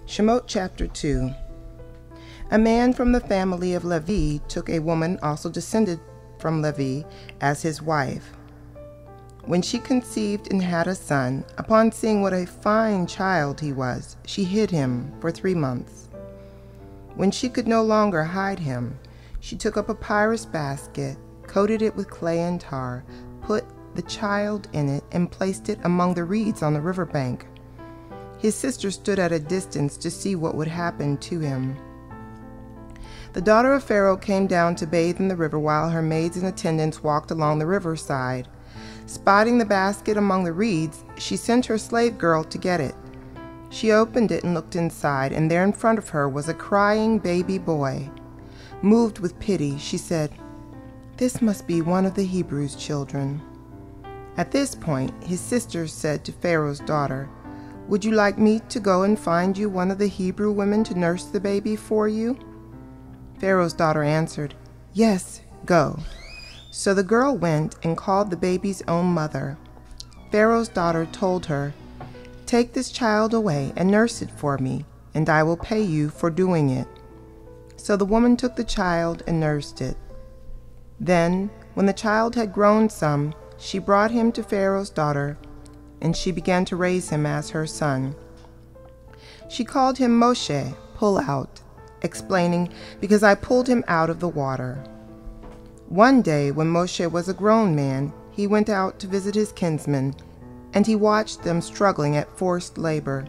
Shemot chapter 2. A man from the family of Levi took a woman also descended from Levi as his wife. When she conceived and had a son, upon seeing what a fine child he was, she hid him for 3 months. When she could no longer hide him, she took a papyrus basket, coated it with clay and tar, put the child in it, and placed it among the reeds on the riverbank. His sister stood at a distance to see what would happen to him. The daughter of Pharaoh came down to bathe in the river while her maids and attendants walked along the riverside. Spotting the basket among the reeds, she sent her slave girl to get it. She opened it and looked inside, and there in front of her was a crying baby boy. Moved with pity, she said, "This must be one of the Hebrews' children." At this point, his sister said to Pharaoh's daughter, "Would you like me to go and find you one of the Hebrew women to nurse the baby for you?" Pharaoh's daughter answered, "Yes, go." So the girl went and called the baby's own mother. Pharaoh's daughter told her, "Take this child away and nurse it for me, and I will pay you for doing it." So the woman took the child and nursed it. Then, when the child had grown some, she brought him to Pharaoh's daughter, and she began to raise him as her son. She called him Moshe, pull out, explaining, "Because I pulled him out of the water." One day, when Moshe was a grown man, he went out to visit his kinsmen, and he watched them struggling at forced labor.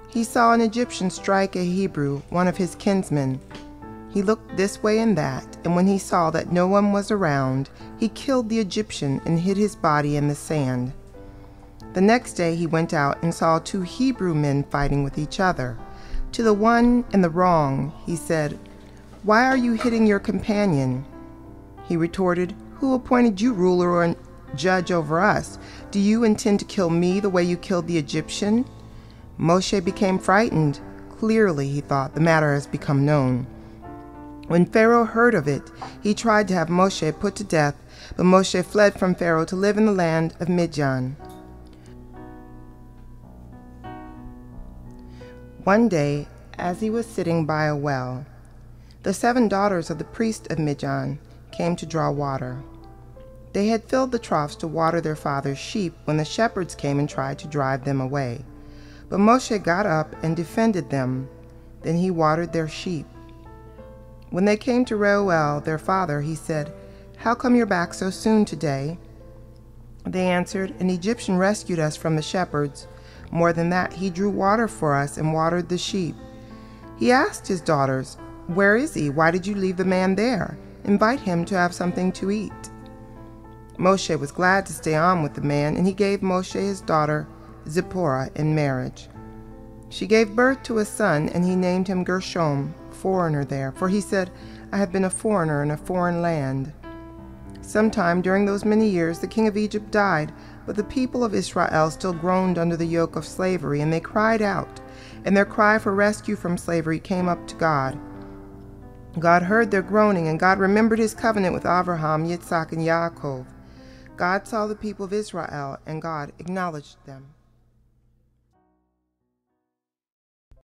He saw an Egyptian strike a Hebrew, one of his kinsmen. He looked this way and that, and when he saw that no one was around, he killed the Egyptian and hid his body in the sand. The next day he went out and saw 2 Hebrew men fighting with each other. To the one in the wrong, he said, "Why are you hitting your companion?" He retorted, "Who appointed you ruler and judge over us? Do you intend to kill me the way you killed the Egyptian?" Moshe became frightened. Clearly, he thought, the matter has become known. When Pharaoh heard of it, he tried to have Moshe put to death, but Moshe fled from Pharaoh to live in the land of Midian. One day, as he was sitting by a well, the 7 daughters of the priest of Midian came to draw water. They had filled the troughs to water their father's sheep when the shepherds came and tried to drive them away. But Moshe got up and defended them. Then he watered their sheep. When they came to Reuel, their father, he said, "How come you're back so soon today?" They answered, "An Egyptian rescued us from the shepherds. More than that, he drew water for us and watered the sheep." He asked his daughters, "Where is he? Why did you leave the man there? Invite him to have something to eat." Moshe was glad to stay on with the man, and he gave Moshe his daughter Zipporah in marriage. She gave birth to a son, and he named him Gershom, foreigner there, for he said, "I have been a foreigner in a foreign land." Sometime during those many years the king of Egypt died, but the people of Israel still groaned under the yoke of slavery, and they cried out, and their cry for rescue from slavery came up to God. God heard their groaning, and God remembered his covenant with Abraham, Yitzhak, and Yaakov. God saw the people of Israel, and God acknowledged them.